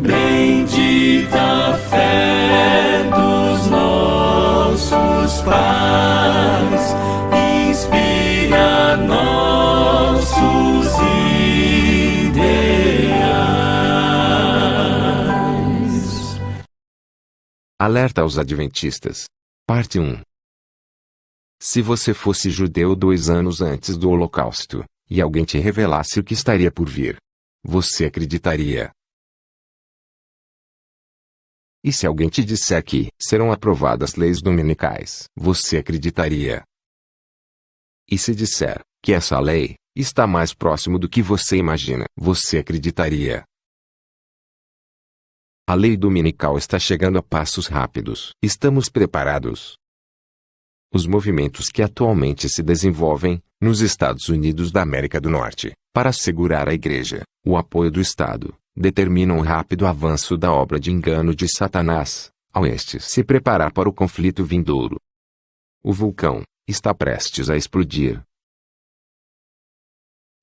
Bendita a fé dos nossos pais, inspira nossos ideais. Alerta aos Adventistas. Parte 1. Se você fosse judeu 2 anos antes do Holocausto, e alguém te revelasse o que estaria por vir, você acreditaria? E se alguém te disser que serão aprovadas leis dominicais, você acreditaria? E se disser que essa lei está mais próximo do que você imagina, você acreditaria? A lei dominical está chegando a passos rápidos. Estamos preparados? Os movimentos que atualmente se desenvolvem nos Estados Unidos da América do Norte para assegurar à Igreja o apoio do Estado determinam o rápido avanço da obra de engano de Satanás, ao este se preparar para o conflito vindouro. O vulcão está prestes a explodir.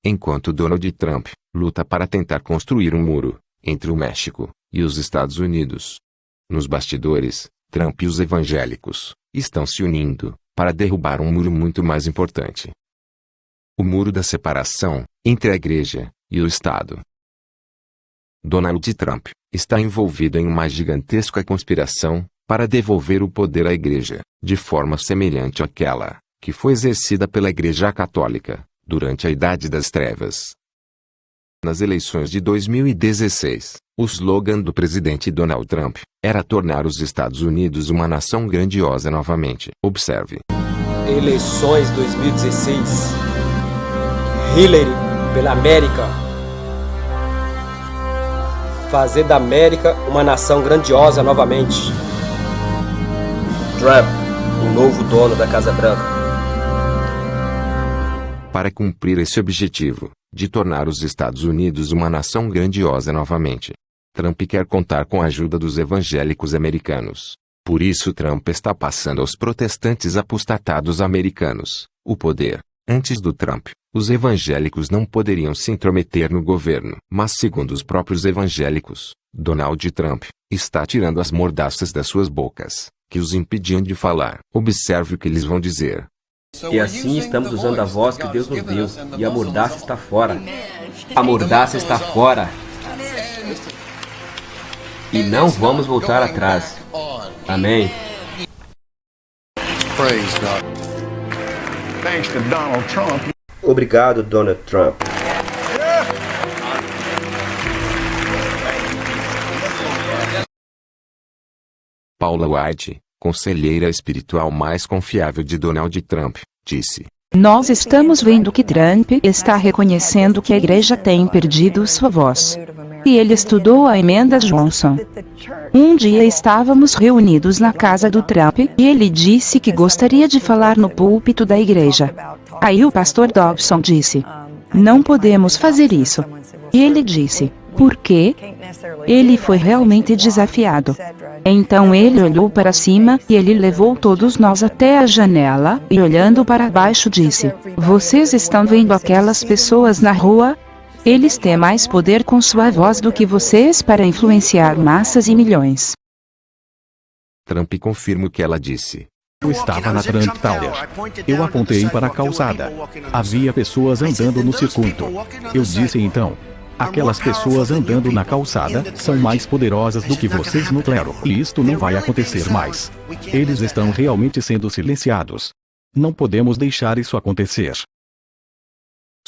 Enquanto Donald Trump luta para tentar construir um muro entre o México e os Estados Unidos, nos bastidores, Trump e os evangélicos estão se unindo para derrubar um muro muito mais importante: o muro da separação entre a Igreja e o Estado. Donald Trump está envolvido em uma gigantesca conspiração para devolver o poder à Igreja, de forma semelhante àquela que foi exercida pela Igreja Católica durante a Idade das Trevas. Nas eleições de 2016, o slogan do presidente Donald Trump era tornar os Estados Unidos uma nação grandiosa novamente. Observe. Eleições 2016. Hillary pela América. Fazer da América uma nação grandiosa novamente. Trump, o novo dono da Casa Branca. Para cumprir esse objetivo, de tornar os Estados Unidos uma nação grandiosa novamente, Trump quer contar com a ajuda dos evangélicos americanos. Por isso Trump está passando aos protestantes apostatados americanos o poder. Antes do Trump, os evangélicos não poderiam se intrometer no governo. Mas segundo os próprios evangélicos, Donald Trump está tirando as mordaças das suas bocas, que os impediam de falar. Observe o que eles vão dizer. E assim estamos usando a voz que Deus nos deu, e a mordaça está fora. A mordaça está fora. E não vamos voltar atrás. Amém. Praise God. Thanks to Donald Trump. Obrigado, Donald Trump. Paula White, conselheira espiritual mais confiável de Donald Trump, disse: Nós estamos vendo que Trump está reconhecendo que a igreja tem perdido sua voz. E ele estudou a emenda Johnson. Um dia estávamos reunidos na casa do Trump e ele disse que gostaria de falar no púlpito da igreja. Aí o pastor Dobson disse: Não podemos fazer isso. E ele disse: Por quê? Ele foi realmente desafiado. Então ele olhou para cima e ele levou todos nós até a janela e olhando para baixo disse: Vocês estão vendo aquelas pessoas na rua? Eles têm mais poder com sua voz do que vocês para influenciar massas e milhões. Trump confirma o que ela disse. Eu estava na Trump Tower. Eu apontei para a calçada. Havia pessoas andando no circuito. Eu disse então: aquelas pessoas andando na calçada são mais poderosas do que vocês no clero. E isto não vai acontecer mais. Eles estão realmente sendo silenciados. Não podemos deixar isso acontecer.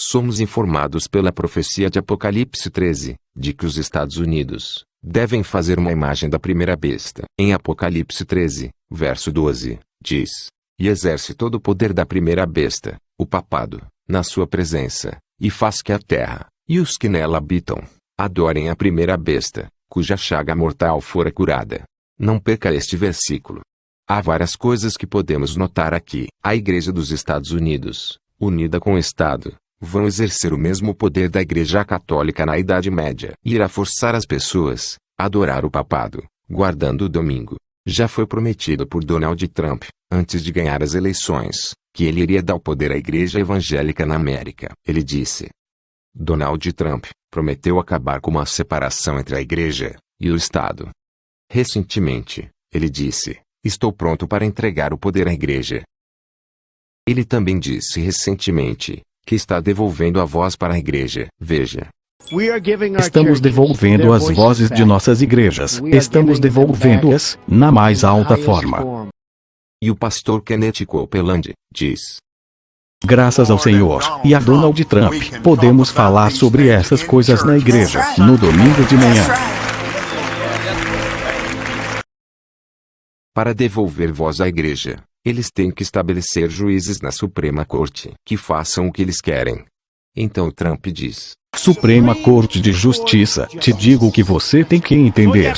Somos informados pela profecia de Apocalipse 13, de que os Estados Unidos devem fazer uma imagem da primeira besta. Em Apocalipse 13, verso 12, diz: E exerce todo o poder da primeira besta, o papado, na sua presença, e faz que a terra, e os que nela habitam, adorem a primeira besta, cuja chaga mortal fora curada. Não perca este versículo. Há várias coisas que podemos notar aqui. A Igreja dos Estados Unidos, unida com o Estado, vão exercer o mesmo poder da Igreja Católica na Idade Média. Irá forçar as pessoas a adorar o papado, guardando o domingo. Já foi prometido por Donald Trump, antes de ganhar as eleições, que ele iria dar o poder à Igreja Evangélica na América. Ele disse: Donald Trump prometeu acabar com uma separação entre a Igreja e o Estado. Recentemente, ele disse: estou pronto para entregar o poder à igreja. Ele também disse recentemente que está devolvendo a voz para a igreja. Veja. Estamos devolvendo as vozes de nossas igrejas. Estamos devolvendo-as na mais alta forma. E o pastor Kenneth Copeland diz: Graças ao Senhor e a Donald Trump, podemos falar sobre essas coisas na igreja, no domingo de manhã. Para devolver voz à igreja, eles têm que estabelecer juízes na Suprema Corte que façam o que eles querem. Então Trump diz: Suprema Corte de Justiça, te digo o que você tem que entender.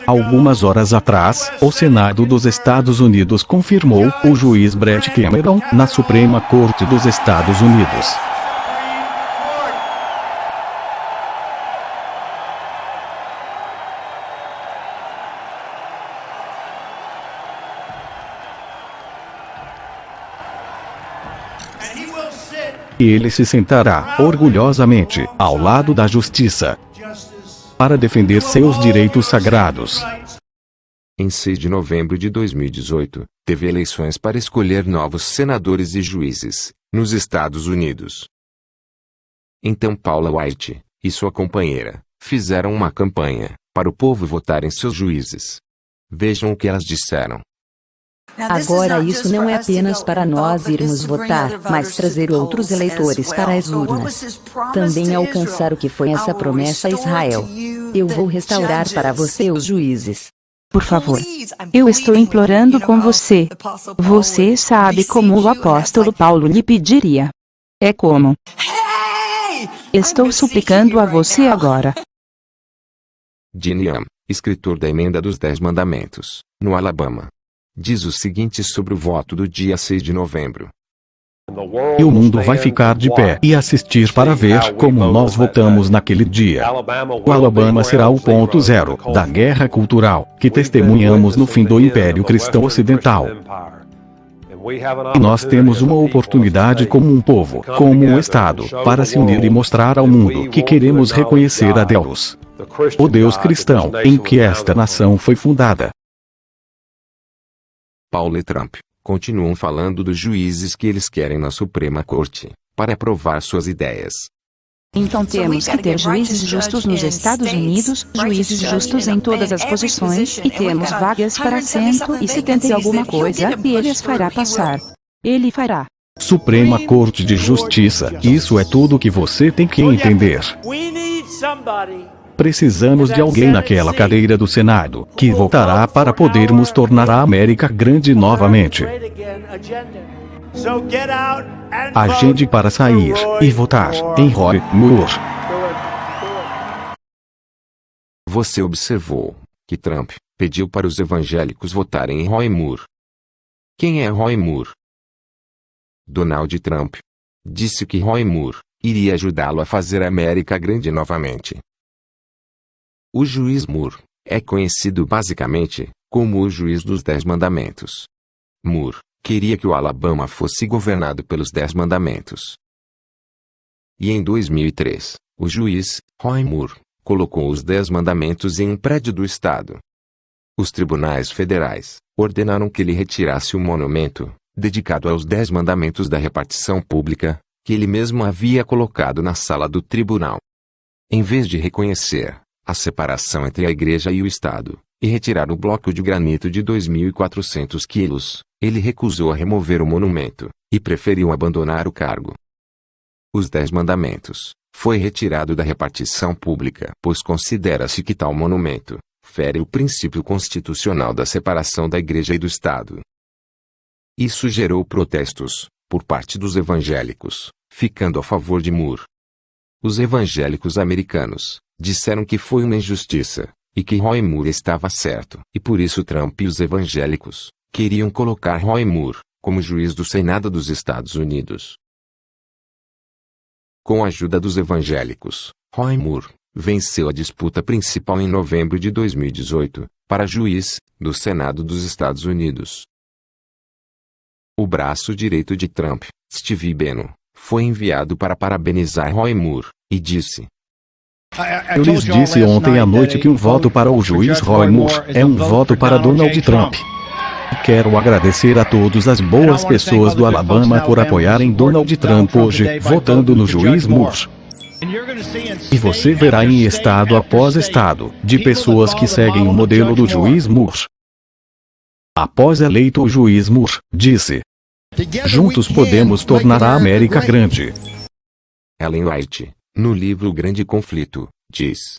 Algumas horas atrás, o Senado dos Estados Unidos confirmou o juiz Brett Cameron na Suprema Corte dos Estados Unidos. E ele se sentará, orgulhosamente, ao lado da justiça, para defender seus direitos sagrados. Em 6 de novembro de 2018, teve eleições para escolher novos senadores e juízes, nos Estados Unidos. Então Paula White e sua companheira fizeram uma campanha para o povo votar em seus juízes. Vejam o que elas disseram. Agora isso não é apenas para nós irmos votar, mas trazer outros eleitores para as urnas. Também alcançar o que foi essa promessa a Israel. Eu vou restaurar para você os juízes. Por favor. Eu estou implorando com você. Você sabe como o apóstolo Paulo lhe pediria. É como. Estou suplicando a você agora. Gene Young, escritor da Emenda dos 10 Mandamentos, no Alabama, diz o seguinte sobre o voto do dia 6 de novembro. E o mundo vai ficar de pé e assistir para ver como nós votamos naquele dia. O Alabama será o ponto zero da guerra cultural que testemunhamos no fim do Império Cristão Ocidental. E nós temos uma oportunidade como um povo, como um Estado, para se unir e mostrar ao mundo que queremos reconhecer a Deus, o Deus cristão, em que esta nação foi fundada. Paulo e Trump continuam falando dos juízes que eles querem na Suprema Corte, para aprovar suas ideias. Então temos que ter juízes justos nos Estados Unidos, juízes justos em todas as posições, e temos vagas para 170 e alguma coisa, e ele as fará passar. Ele fará. Suprema Corte de Justiça, isso é tudo que você tem que entender. Precisamos de alguém naquela cadeira do Senado, que votará para podermos tornar a América grande novamente. Agende para sair e votar em Roy Moore. Você observou que Trump pediu para os evangélicos votarem em Roy Moore. Quem é Roy Moore? Donald Trump disse que Roy Moore iria ajudá-lo a fazer a América grande novamente. O juiz Moore é conhecido basicamente como o juiz dos 10 mandamentos. Moore queria que o Alabama fosse governado pelos 10 mandamentos. E em 2003, o juiz, Roy Moore, colocou os 10 mandamentos em um prédio do estado. Os tribunais federais ordenaram que ele retirasse o monumento, dedicado aos 10 mandamentos da repartição pública, que ele mesmo havia colocado na sala do tribunal. Em vez de reconhecer a separação entre a igreja e o estado, e retirar o bloco de granito de 2.400 quilos, ele recusou a remover o monumento, e preferiu abandonar o cargo. Os 10 mandamentos foi retirado da repartição pública, pois considera-se que tal monumento fere o princípio constitucional da separação da igreja e do estado. Isso gerou protestos por parte dos evangélicos, ficando a favor de Moore. Os evangélicos americanos disseram que foi uma injustiça, e que Roy Moore estava certo, e por isso Trump e os evangélicos queriam colocar Roy Moore como juiz do Senado dos Estados Unidos. Com a ajuda dos evangélicos, Roy Moore venceu a disputa principal em novembro de 2018, para juiz do Senado dos Estados Unidos. O braço direito de Trump, Steve Bannon, foi enviado para parabenizar Roy Moore, e disse: Eu lhes disse ontem à noite que um voto para o juiz Roy Moore é um voto para Donald Trump. Quero agradecer a todas as boas pessoas do Alabama por apoiarem Donald Trump hoje, votando no juiz Moore. E você verá em estado após estado, de pessoas que seguem o modelo do juiz Moore. Após eleito o juiz Moore, disse: juntos podemos tornar a América grande. Ellen White, no livro O Grande Conflito, diz: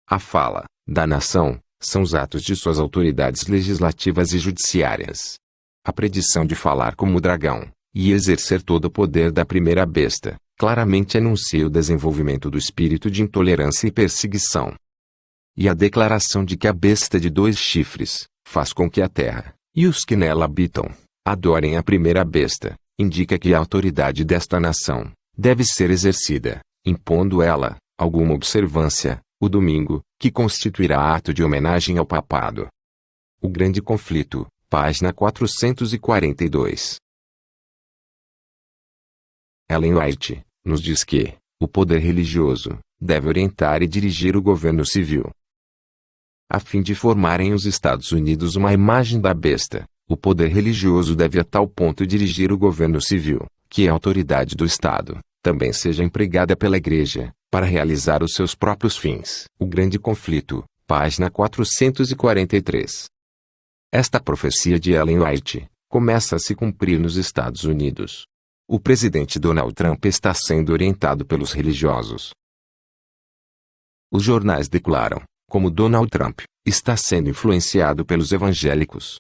a fala da nação são os atos de suas autoridades legislativas e judiciárias. A predição de falar como o dragão e exercer todo o poder da primeira besta claramente anuncia o desenvolvimento do espírito de intolerância e perseguição. E a declaração de que a besta de 2 chifres faz com que a terra e os que nela habitam adorem a primeira besta indica que a autoridade desta nação deve ser exercida, impondo ela alguma observância, o domingo, que constituirá ato de homenagem ao papado. O Grande Conflito, página 442. Ellen White nos diz que o poder religioso deve orientar e dirigir o governo civil. A fim de formarem os Estados Unidos uma imagem da besta, o poder religioso deve a tal ponto dirigir o governo civil, que a autoridade do Estado também seja empregada pela Igreja para realizar os seus próprios fins. O Grande Conflito, página 443. Esta profecia de Ellen White começa a se cumprir nos Estados Unidos. O presidente Donald Trump está sendo orientado pelos religiosos. Os jornais declaram como Donald Trump está sendo influenciado pelos evangélicos.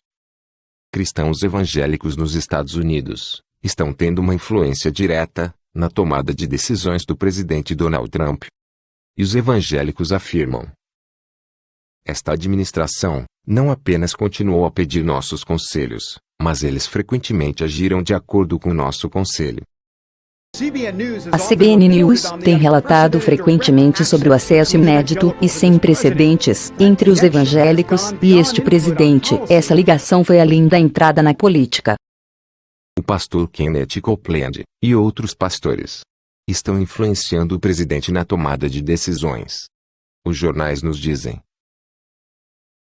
Cristãos evangélicos nos Estados Unidos estão tendo uma influência direta na tomada de decisões do presidente Donald Trump. E os evangélicos afirmam: esta administração não apenas continuou a pedir nossos conselhos, mas eles frequentemente agiram de acordo com nosso conselho. A CBN News tem relatado frequentemente sobre o acesso inédito e sem precedentes entre os evangélicos e este presidente. Essa ligação foi além da entrada na política. O pastor Kenneth Copeland e outros pastores estão influenciando o presidente na tomada de decisões. Os jornais nos dizem: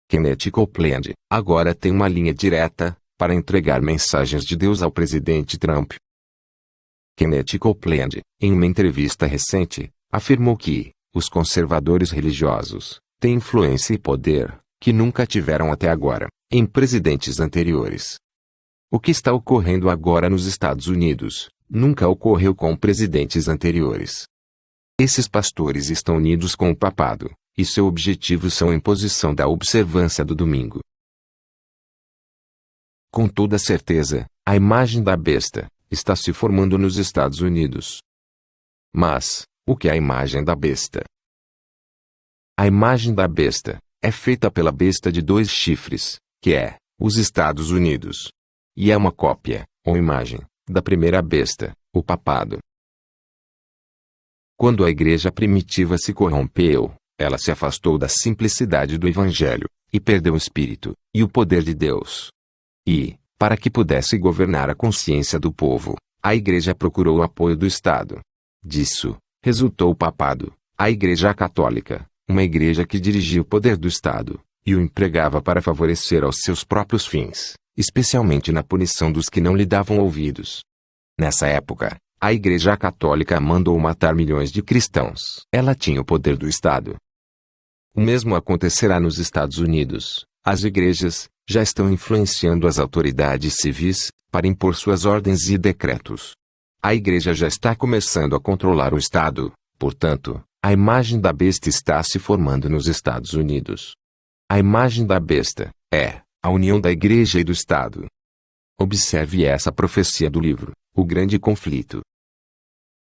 Kenneth Copeland agora tem uma linha direta para entregar mensagens de Deus ao presidente Trump. Kenneth Copeland, em uma entrevista recente, afirmou que os conservadores religiosos têm influência e poder que nunca tiveram até agora em presidentes anteriores. O que está ocorrendo agora nos Estados Unidos nunca ocorreu com presidentes anteriores. Esses pastores estão unidos com o papado, e seu objetivo são a imposição da observância do domingo. Com toda certeza, a imagem da besta está se formando nos Estados Unidos. Mas, o que é a imagem da besta? A imagem da besta é feita pela besta de 2 chifres, que é os Estados Unidos. E é uma cópia, ou imagem, da primeira besta, o papado. Quando a igreja primitiva se corrompeu, ela se afastou da simplicidade do Evangelho, e perdeu o Espírito e o poder de Deus. E, para que pudesse governar a consciência do povo, a igreja procurou o apoio do Estado. Disso, resultou o papado, a Igreja Católica, uma igreja que dirigia o poder do Estado, e o empregava para favorecer aos seus próprios fins, especialmente na punição dos que não lhe davam ouvidos. Nessa época, a Igreja Católica mandou matar milhões de cristãos. Ela tinha o poder do Estado. O mesmo acontecerá nos Estados Unidos. As igrejas já estão influenciando as autoridades civis para impor suas ordens e decretos. A igreja já está começando a controlar o Estado, portanto, a imagem da besta está se formando nos Estados Unidos. A imagem da besta é a união da igreja e do Estado. Observe essa profecia do livro, O Grande Conflito.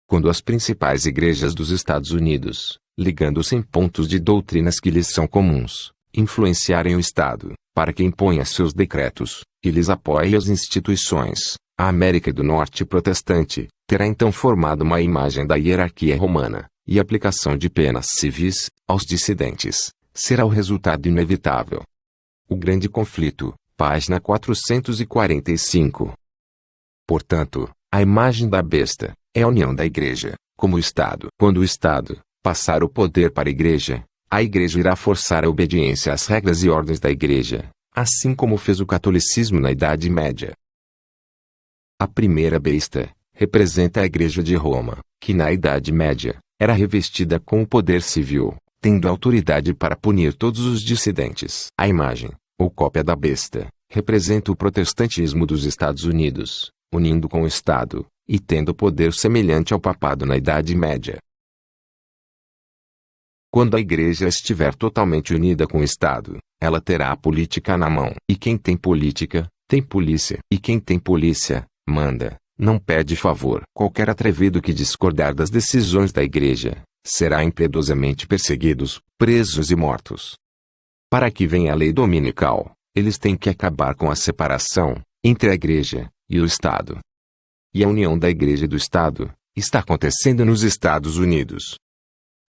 Quando as principais igrejas dos Estados Unidos, ligando-se em pontos de doutrinas que lhes são comuns, influenciarem o Estado, para que imponha seus decretos, e lhes apoie as instituições, a América do Norte protestante terá então formado uma imagem da hierarquia romana, e aplicação de penas civis aos dissidentes será o resultado inevitável. O Grande Conflito, página 445. Portanto, a imagem da besta é a união da igreja, como o Estado. Quando o Estado passar o poder para a igreja irá forçar a obediência às regras e ordens da igreja, assim como fez o catolicismo na Idade Média. A primeira besta representa a Igreja de Roma, que na Idade Média era revestida com o poder civil, tendo autoridade para punir todos os dissidentes. A imagem, ou cópia da besta, representa o protestantismo dos Estados Unidos, unindo com o Estado, e tendo poder semelhante ao papado na Idade Média. Quando a igreja estiver totalmente unida com o Estado, ela terá a política na mão. E quem tem política, tem polícia. E quem tem polícia, manda, não pede favor. Qualquer atrevido que discordar das decisões da igreja, será impiedosamente perseguidos, presos e mortos. Para que venha a lei dominical, eles têm que acabar com a separação entre a igreja e o Estado. E a união da igreja e do Estado está acontecendo nos Estados Unidos.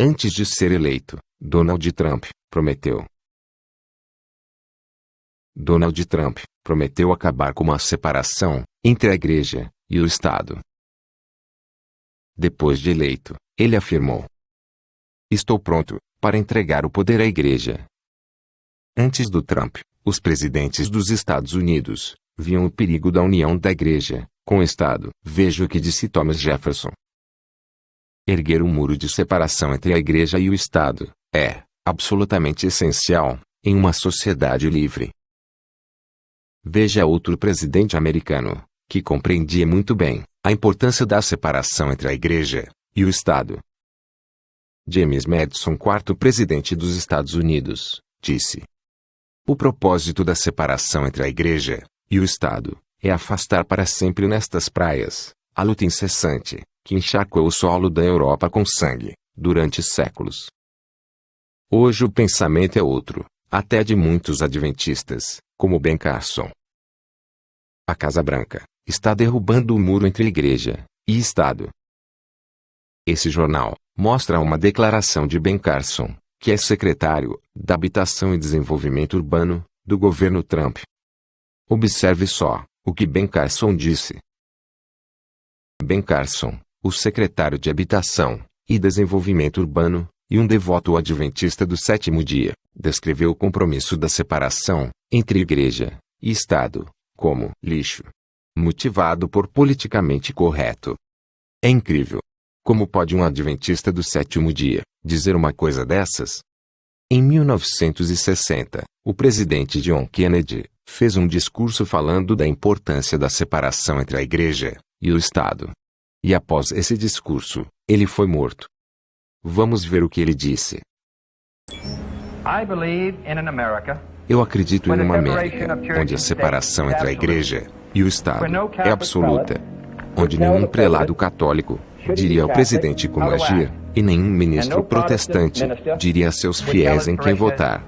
Antes de ser eleito, Donald Trump prometeu. Donald Trump prometeu acabar com a separação entre a igreja e o Estado. Depois de eleito, ele afirmou: "Estou pronto para entregar o poder à igreja." Antes do Trump, os presidentes dos Estados Unidos viam o perigo da união da igreja com o Estado. Veja o que disse Thomas Jefferson: "Erguer um muro de separação entre a igreja e o Estado é absolutamente essencial em uma sociedade livre." Veja outro presidente americano que compreendia muito bem a importância da separação entre a igreja e o Estado. James Madison, quarto presidente dos Estados Unidos, disse: "O propósito da separação entre a igreja e o Estado é afastar para sempre nestas praias a luta incessante que encharcou o solo da Europa com sangue durante séculos." Hoje o pensamento é outro, até de muitos adventistas, como Ben Carson. A Casa Branca está derrubando o muro entre igreja e Estado. Esse jornal mostra uma declaração de Ben Carson, que é secretário da Habitação e Desenvolvimento Urbano do governo Trump. Observe só o que Ben Carson disse. Ben Carson, o secretário de Habitação e Desenvolvimento Urbano, e um devoto adventista do sétimo dia, descreveu o compromisso da separação entre igreja e Estado como lixo, motivado por politicamente correto. É incrível. Como pode um adventista do sétimo dia dizer uma coisa dessas? Em 1960, o presidente John Kennedy fez um discurso falando da importância da separação entre a igreja e o Estado. E após esse discurso, ele foi morto. Vamos ver o que ele disse. "Eu acredito em uma América onde a separação entre a igreja e o Estado é absoluta. Onde nenhum prelado católico diria ao presidente como agir, e nenhum ministro protestante diria a seus fiéis em quem votar.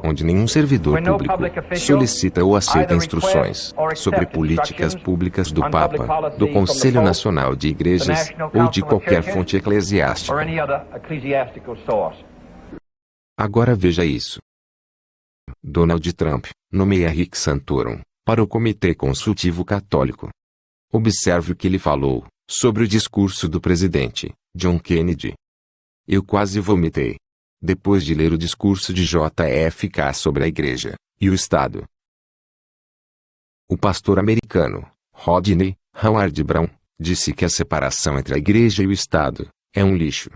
Onde nenhum servidor público solicita ou aceita instruções sobre políticas públicas do Papa, do Conselho Nacional de Igrejas ou de qualquer fonte eclesiástica." Agora veja isso. Donald Trump nomeia Rick Santorum para o Comitê Consultivo Católico. Observe o que ele falou sobre o discurso do presidente John Kennedy. Eu quase vomitei depois de ler o discurso de JFK sobre a igreja e o Estado. O pastor americano Rodney Howard Brown disse que a separação entre a igreja e o Estado é um lixo.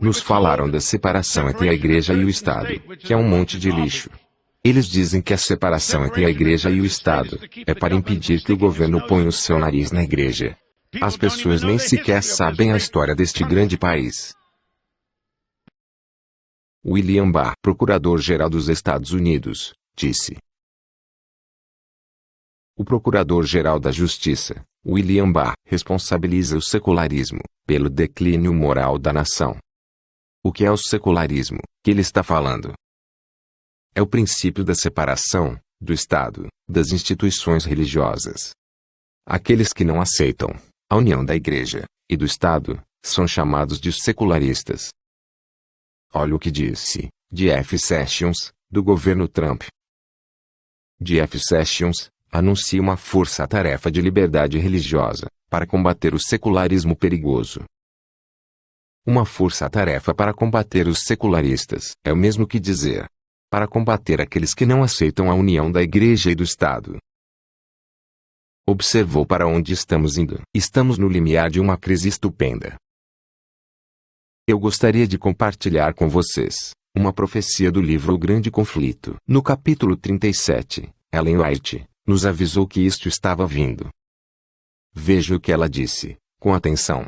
Nos falaram da separação entre a igreja e o Estado, que é um monte de lixo. Eles dizem que a separação entre a igreja e o Estado é para impedir que o governo ponha o seu nariz na igreja. As pessoas nem sequer sabem a história deste grande país. William Barr, procurador-geral dos Estados Unidos, disse: "O procurador-geral da Justiça, William Barr, responsabiliza o secularismo pelo declínio moral da nação." O que é o secularismo que ele está falando? É o princípio da separação do Estado das instituições religiosas. Aqueles que não aceitam a união da igreja e do Estado são chamados de secularistas. Olha o que disse Jeff Sessions, do governo Trump. Jeff Sessions anuncia uma força-tarefa de liberdade religiosa para combater o secularismo perigoso. uma força-tarefa para combater os secularistas. É o mesmo que dizer, para combater aqueles que não aceitam a união da Igreja e do Estado. Observou para onde estamos indo. Estamos no limiar de uma crise estupenda. Eu gostaria de compartilhar com vocês uma profecia do livro O Grande Conflito. No capítulo 37, Ellen White nos avisou que isto estava vindo. Veja o que ela disse, com atenção.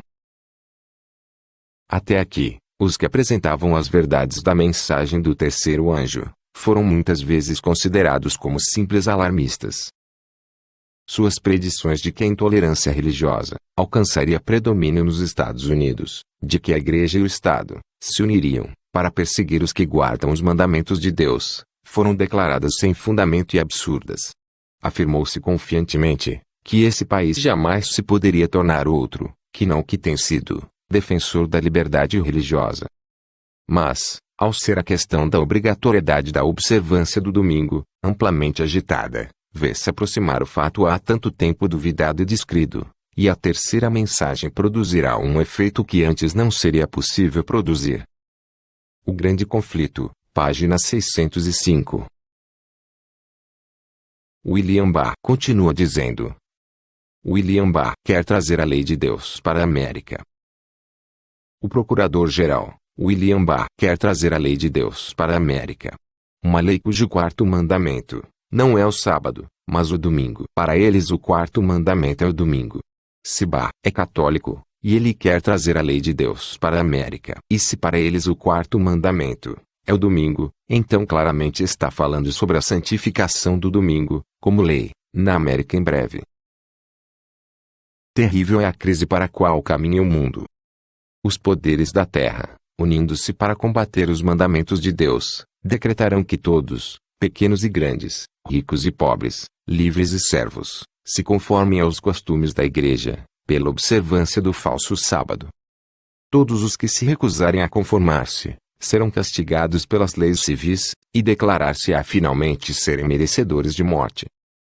Até aqui, os que apresentavam as verdades da mensagem do terceiro anjo foram muitas vezes considerados como simples alarmistas. Suas predições de que a intolerância religiosa alcançaria predomínio nos Estados Unidos, de que a Igreja e o Estado se uniriam para perseguir os que guardam os mandamentos de Deus, foram declaradas sem fundamento e absurdas. Afirmou-se confiantemente que esse país jamais se poderia tornar outro que não o que tem sido, defensor da liberdade religiosa. Mas, ao ser a questão da obrigatoriedade da observância do domingo amplamente agitada, vê-se aproximar o fato há tanto tempo duvidado e descrido, e a terceira mensagem produzirá um efeito que antes não seria possível produzir. O Grande Conflito, página 605. William Barr continua dizendo. William Barr quer trazer a lei de Deus para a América. O Procurador-Geral, William Barr, quer trazer a lei de Deus para a América. Uma lei cujo quarto mandamento não é o sábado, mas o domingo. Para eles o quarto mandamento é o domingo. Se Barr é católico, e ele quer trazer a lei de Deus para a América, e se para eles o quarto mandamento é o domingo, então claramente está falando sobre a santificação do domingo, como lei, na América em breve. Terrível é a crise para a qual caminha o mundo. Os poderes da terra, unindo-se para combater os mandamentos de Deus, decretarão que todos, pequenos e grandes, ricos e pobres, livres e servos, se conformem aos costumes da Igreja, pela observância do falso sábado. Todos os que se recusarem a conformar-se, serão castigados pelas leis civis, e declarar-se-á finalmente serem merecedores de morte.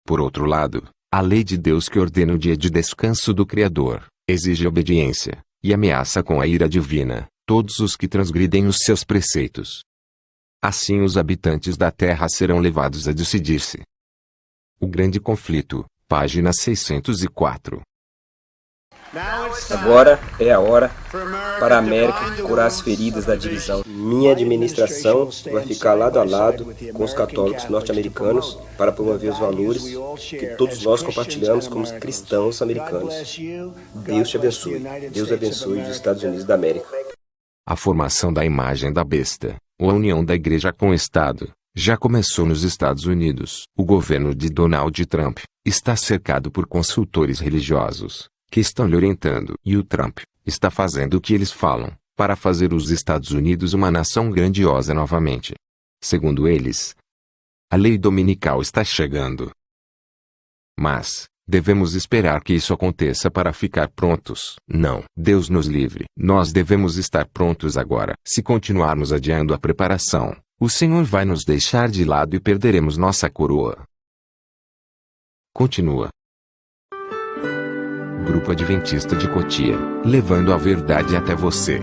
Por outro lado, a lei de Deus que ordena o dia de descanso do Criador, exige obediência, e ameaça com a ira divina todos os que transgridem os seus preceitos. Assim os habitantes da terra serão levados a decidir-se. O Grande Conflito, página 604. Agora é a hora para a América curar as feridas da divisão. Minha administração vai ficar lado a lado com os católicos norte-americanos para promover os valores que todos nós compartilhamos como cristãos americanos. Deus te abençoe. Deus abençoe os Estados Unidos da América. A formação da imagem da besta, ou a união da Igreja com o Estado, já começou nos Estados Unidos. O governo de Donald Trump está cercado por consultores religiosos que estão lhe orientando. E o Trump está fazendo o que eles falam, para fazer os Estados Unidos uma nação grandiosa novamente. Segundo eles, a lei dominical está chegando. Mas, devemos esperar que isso aconteça para ficar prontos? Não. Deus nos livre. Nós devemos estar prontos agora. Se continuarmos adiando a preparação, o Senhor vai nos deixar de lado e perderemos nossa coroa. Continua. Grupo Adventista de Cotia, levando a verdade até você.